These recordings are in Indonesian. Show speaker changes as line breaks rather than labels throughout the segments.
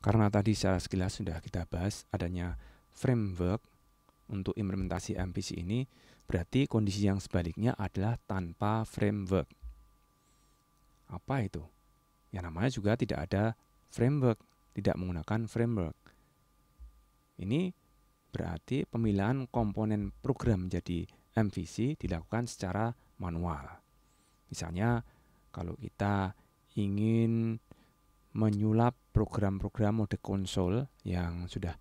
Karena tadi secara sekilas sudah kita bahas adanya framework untuk implementasi MVC ini, berarti kondisi yang sebaliknya adalah tanpa framework. Apa itu? Yang namanya juga tidak ada framework, tidak menggunakan framework. Ini berarti pemilihan komponen program jadi MVC dilakukan secara manual. Misalnya kalau kita ingin menyulap program-program mode konsol yang sudah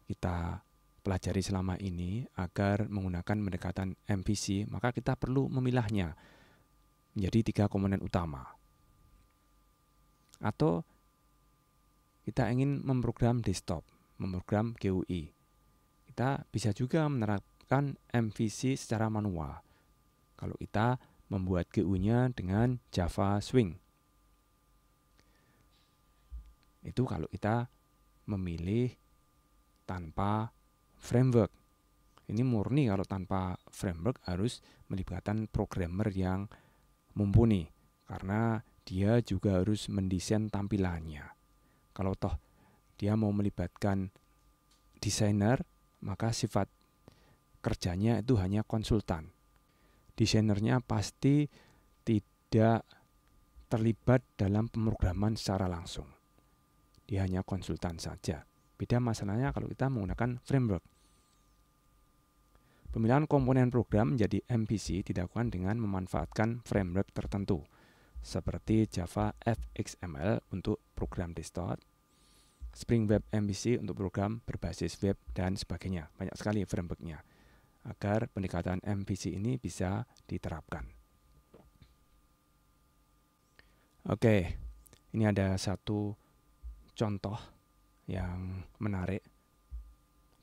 kita pelajari selama ini agar menggunakan pendekatan MVC, maka kita perlu memilahnya menjadi 3 komponen utama. Atau kita ingin memprogram desktop, memprogram GUI. Kita bisa juga menerapkan MVC secara manual. Kalau kita membuat GUI-nya dengan Java Swing. Itu kalau kita memilih tanpa framework. Ini murni kalau tanpa framework harus melibatkan programmer yang mumpuni. Karena dia juga harus mendesain tampilannya. Kalau toh dia mau melibatkan desainer, maka sifat kerjanya itu hanya konsultan. Desainernya pasti tidak terlibat dalam pemrograman secara langsung. Dia hanya konsultan saja. Beda masalahnya kalau kita menggunakan framework. Pemilihan komponen program menjadi MVC dilakukan dengan memanfaatkan framework tertentu, seperti Java FXML untuk program desktop, Spring Web MVC untuk program berbasis web, dan sebagainya. Banyak sekali frameworknya, agar pendekatan MVC ini bisa diterapkan. Oke, ini ada satu contoh yang menarik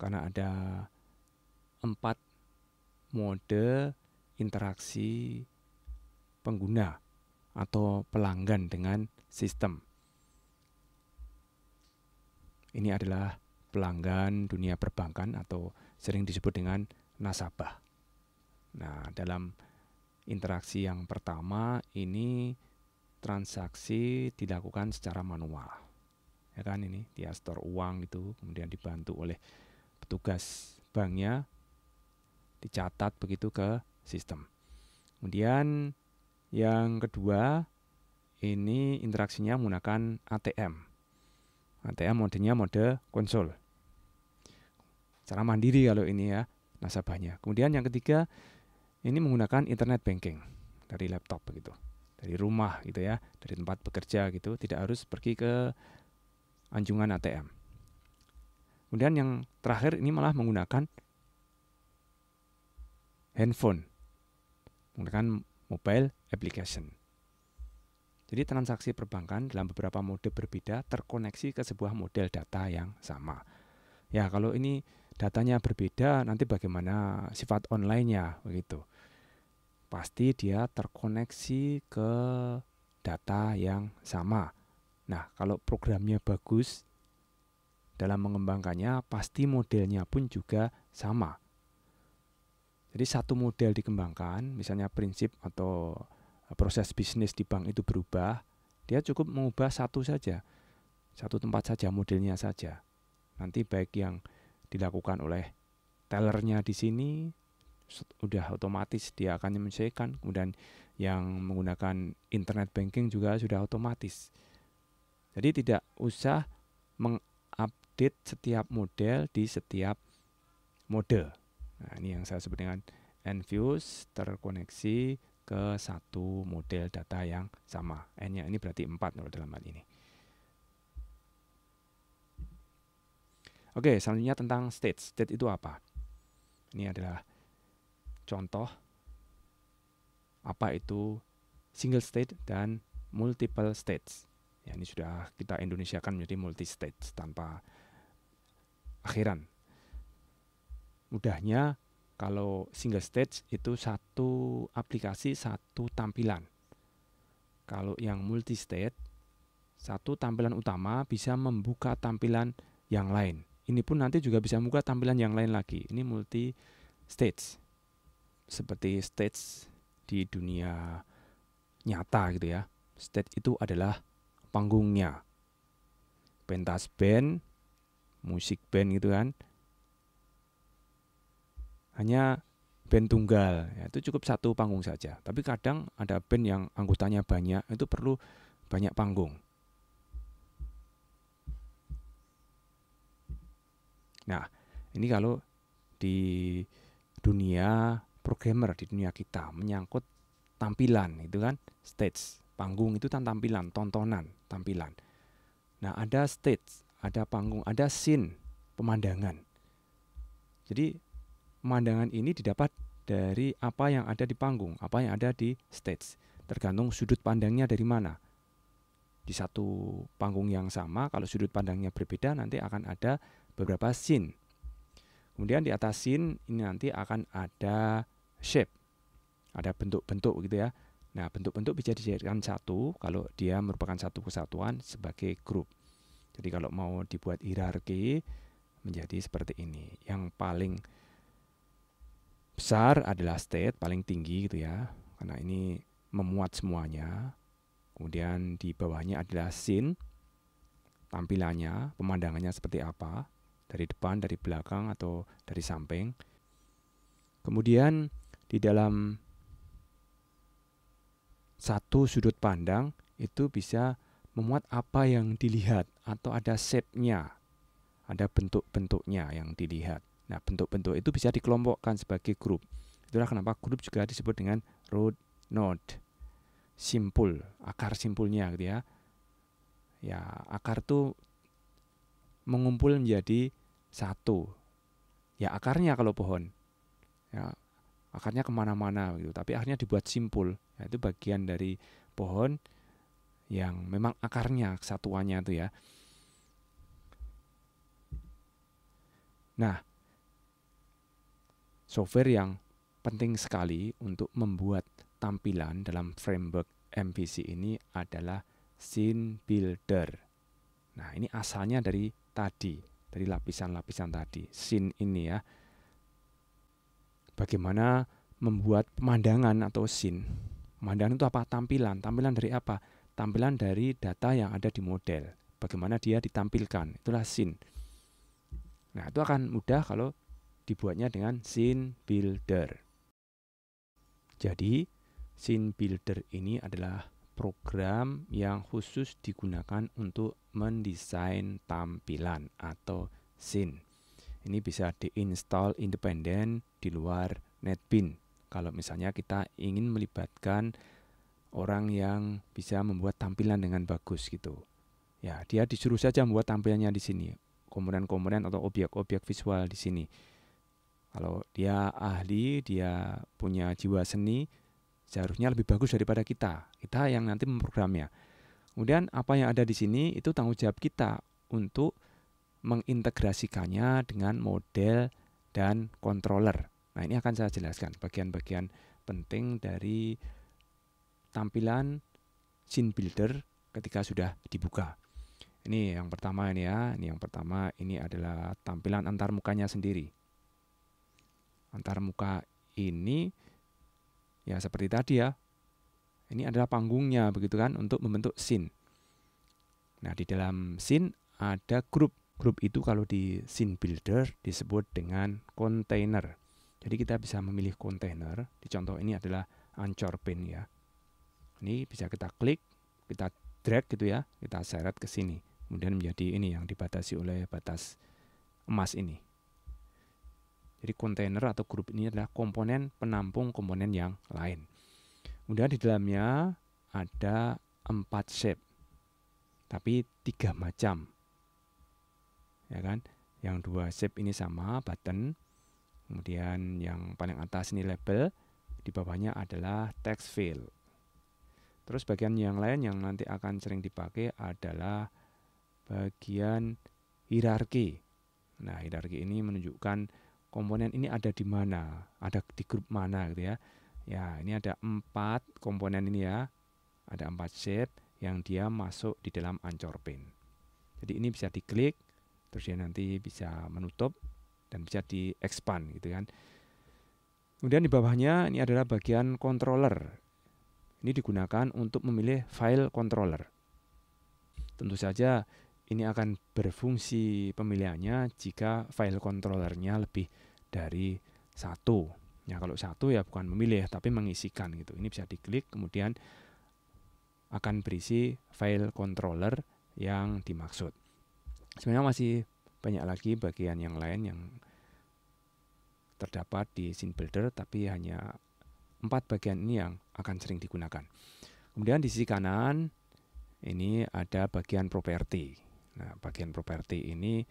karena ada 4 mode interaksi pengguna atau pelanggan dengan sistem. Ini adalah pelanggan dunia perbankan atau sering disebut dengan nasabah. Nah, dalam interaksi yang pertama ini transaksi dilakukan secara manual. Ya kan, ini dia store uang itu, kemudian dibantu oleh petugas banknya, dicatat begitu ke sistem. Kemudian yang kedua ini interaksinya menggunakan ATM. ATM modenya mode konsol. Cara mandiri kalau ini ya nasabahnya. Kemudian yang ketiga ini menggunakan internet banking dari laptop begitu, dari rumah gitu ya, dari tempat bekerja gitu, tidak harus pergi ke anjungan ATM. Kemudian yang terakhir ini malah menggunakan handphone, menggunakan mobile application. Jadi transaksi perbankan dalam beberapa mode berbeda terkoneksi ke sebuah model data yang sama. Ya, kalau ini datanya berbeda, nanti bagaimana sifat online-nya begitu. Pasti dia terkoneksi ke data yang sama. Nah, kalau programnya bagus dalam mengembangkannya, pasti modelnya pun juga sama. Jadi satu model dikembangkan, misalnya prinsip atau proses bisnis di bank itu berubah, dia cukup mengubah satu saja, satu tempat saja, modelnya saja. Nanti baik yang dilakukan oleh tellernya di sini, sudah otomatis dia akan menyesuaikan. Kemudian yang menggunakan internet banking juga sudah otomatis. Jadi tidak usah mengupdate setiap model di setiap mode. Nah, ini yang saya sebut dengan Nfuse terkoneksi ke satu model data yang sama. N-nya ini berarti 4 dalam hal ini. Oke, selanjutnya tentang state. State itu apa? Ini adalah contoh apa itu single state dan multiple states. Ya, ini sudah kita Indonesiakan menjadi multi state tanpa akhiran. Mudahnya kalau single state itu satu aplikasi, satu tampilan. Kalau yang multi state, satu tampilan utama bisa membuka tampilan yang lain. Ini pun nanti juga bisa membuka tampilan yang lain lagi. Ini multi stage. Seperti stage di dunia nyata gitu ya. Stage itu adalah panggungnya. pentas band, musik band gitu kan. Hanya band tunggal, ya, itu cukup satu panggung saja. Tapi kadang ada band yang anggotanya banyak, itu perlu banyak panggung. Nah, ini kalau di dunia programmer, di dunia kita menyangkut tampilan itu kan, stage, panggung itu kan tampilan, tontonan, tampilan. Nah, ada stage, ada panggung, ada scene, pemandangan. Jadi pemandangan ini didapat dari apa yang ada di panggung, apa yang ada di stage. Tergantung sudut pandangnya dari mana. Di satu panggung yang sama, kalau sudut pandangnya berbeda, nanti akan ada beberapa scene. Kemudian di atas scene ini nanti akan ada shape, ada bentuk-bentuk gitu ya. Nah, bentuk-bentuk bisa dijadikan satu kalau dia merupakan satu kesatuan sebagai grup. Jadi kalau mau dibuat hierarki menjadi seperti ini. Yang paling besar adalah state, paling tinggi gitu ya, karena ini memuat semuanya. Kemudian di bawahnya adalah scene, tampilannya, pemandangannya seperti apa, dari depan, dari belakang, atau dari samping. Kemudian di dalam satu sudut pandang itu bisa memuat apa yang dilihat, atau ada shape-nya, ada bentuk-bentuknya yang dilihat. Nah, bentuk-bentuk itu bisa dikelompokkan sebagai grup. Itulah kenapa grup juga disebut dengan root node, simpul, akar simpulnya gitu ya. Ya, akar itu mengumpul menjadi satu. Ya, akarnya kalau pohon, ya, akarnya kemana-mana gitu. Tapi akhirnya dibuat simpul. Ya, itu bagian dari pohon yang memang akarnya kesatuannya itu ya. Nah, software yang penting sekali untuk membuat tampilan dalam framework MVC ini adalah Scene Builder. Nah, ini asalnya dari tadi, dari lapisan-lapisan tadi, scene ini ya. Bagaimana membuat pemandangan atau scene. Pemandangan itu apa? Tampilan. Tampilan dari apa? Tampilan dari data yang ada di model. Bagaimana dia ditampilkan. Itulah scene. Nah, itu akan mudah kalau dibuatnya dengan Scene Builder. Jadi, Scene Builder ini adalah program yang khusus digunakan untuk mendesain tampilan atau scene. Ini bisa diinstal independen di luar NetBeans. Kalau misalnya kita ingin melibatkan orang yang bisa membuat tampilan dengan bagus gitu. Ya, dia disuruh saja membuat tampilannya di sini. Komponen-komponen atau objek-objek visual di sini. Kalau dia ahli, dia punya jiwa seni, seharusnya lebih bagus daripada kita. Kita yang nanti memprogramnya. Kemudian apa yang ada di sini itu tanggung jawab kita untuk mengintegrasikannya dengan model dan controller. Nah, ini akan saya jelaskan bagian-bagian penting dari tampilan Scene Builder ketika sudah dibuka. Ini yang pertama ini ya. Ini yang pertama, ini adalah tampilan antar mukanya sendiri. Antar muka ini ya seperti tadi ya. Ini adalah panggungnya begitu kan untuk membentuk scene. Nah, di dalam scene ada grup. Grup itu kalau di Scene Builder disebut dengan container. Jadi kita bisa memilih container. Di contoh ini adalah Anchor Pen ya. Ini bisa kita klik, kita drag gitu ya, kita seret ke sini. Kemudian menjadi ini yang dibatasi oleh batas emas ini. Jadi container atau grup ini adalah komponen penampung komponen yang lain. Kemudian di dalamnya ada 4 shape, tapi 3 macam. Ya kan? Yang 2 shape ini sama, button. Kemudian yang paling atas ini label, di bawahnya adalah text field. Terus bagian yang lain yang nanti akan sering dipakai adalah bagian hierarki. Nah, hierarki ini menunjukkan komponen ini ada di mana, ada di grup mana gitu ya. Ya, ini ada 4 komponen ini ya. Ada 4 shape yang dia masuk di dalam Anchor Pen. Jadi ini bisa diklik, terus dia nanti bisa menutup dan bisa di-expand gitu kan. Kemudian di bawahnya ini adalah bagian controller. Ini digunakan untuk memilih file controller. Tentu saja ini akan berfungsi pemilihannya jika file controllernya lebih dari satu. Ya, kalau satu ya bukan memilih tapi mengisikan gitu. Ini bisa diklik, kemudian akan berisi file controller yang dimaksud. Sebenarnya masih banyak lagi bagian yang lain yang terdapat di scene builder, tapi hanya 4 bagian ini yang akan sering digunakan. Kemudian di sisi kanan ini ada bagian property. Nah, bagian property ini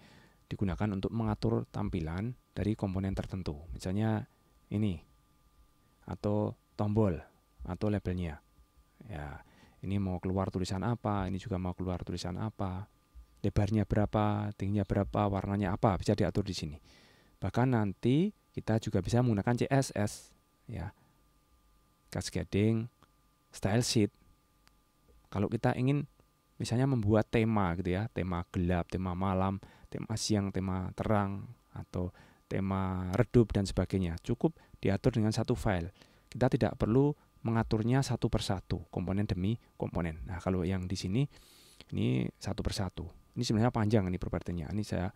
digunakan untuk mengatur tampilan dari komponen tertentu. Misalnya ini, atau tombol, atau labelnya. Ya, ini mau keluar tulisan apa, ini juga mau keluar tulisan apa, lebarnya berapa, tingginya berapa, warnanya apa, bisa diatur di sini. Bahkan nanti kita juga bisa menggunakan CSS, ya, cascading style sheet. Kalau kita ingin misalnya membuat tema gitu ya, tema gelap, tema malam, tema siang, tema terang, atau tema redup dan sebagainya, cukup diatur dengan satu file. Kita tidak perlu mengaturnya satu persatu, komponen demi komponen. Nah, kalau yang di sini ini satu persatu. Ini sebenarnya panjang ini propertinya. Ini saya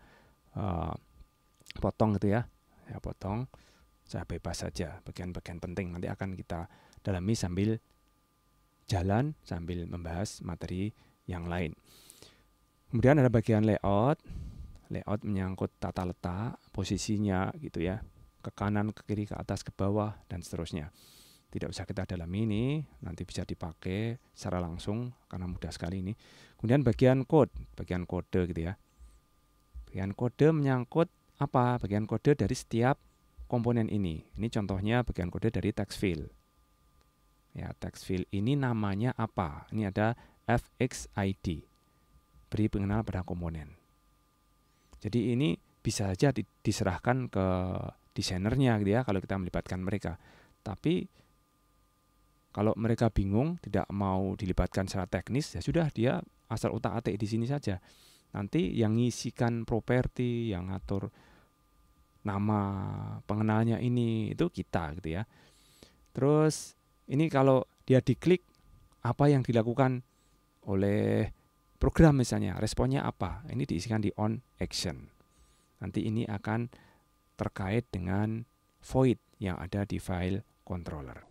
potong gitu ya. Saya potong, saya bebas saja bagian-bagian penting. Nanti akan kita dalami sambil jalan, sambil membahas materi yang lain. Kemudian ada bagian layout. Layout menyangkut tata letak, posisinya gitu ya, ke kanan, ke kiri, ke atas, ke bawah, dan seterusnya. Tidak usah kita dalami ini, nanti bisa dipakai secara langsung karena mudah sekali ini. Kemudian bagian kode gitu ya. Bagian kode menyangkut apa? Bagian kode dari setiap komponen ini. Ini contohnya bagian kode dari text field. Ya, text field ini namanya apa? Ini ada fxid. Beri pengenalan pada komponen. Jadi ini bisa saja diserahkan ke desainernya gitu ya, kalau kita melibatkan mereka. Tapi kalau mereka bingung, tidak mau dilibatkan secara teknis, ya sudah, dia asal utak-atik di sini saja. Nanti yang ngisikan properti, yang ngatur nama pengenalnya ini, itu kita gitu ya. Terus ini kalau dia diklik, apa yang dilakukan oleh program misalnya, responnya apa? Ini diisikan di on action. Nanti ini akan terkait dengan void yang ada di file controller.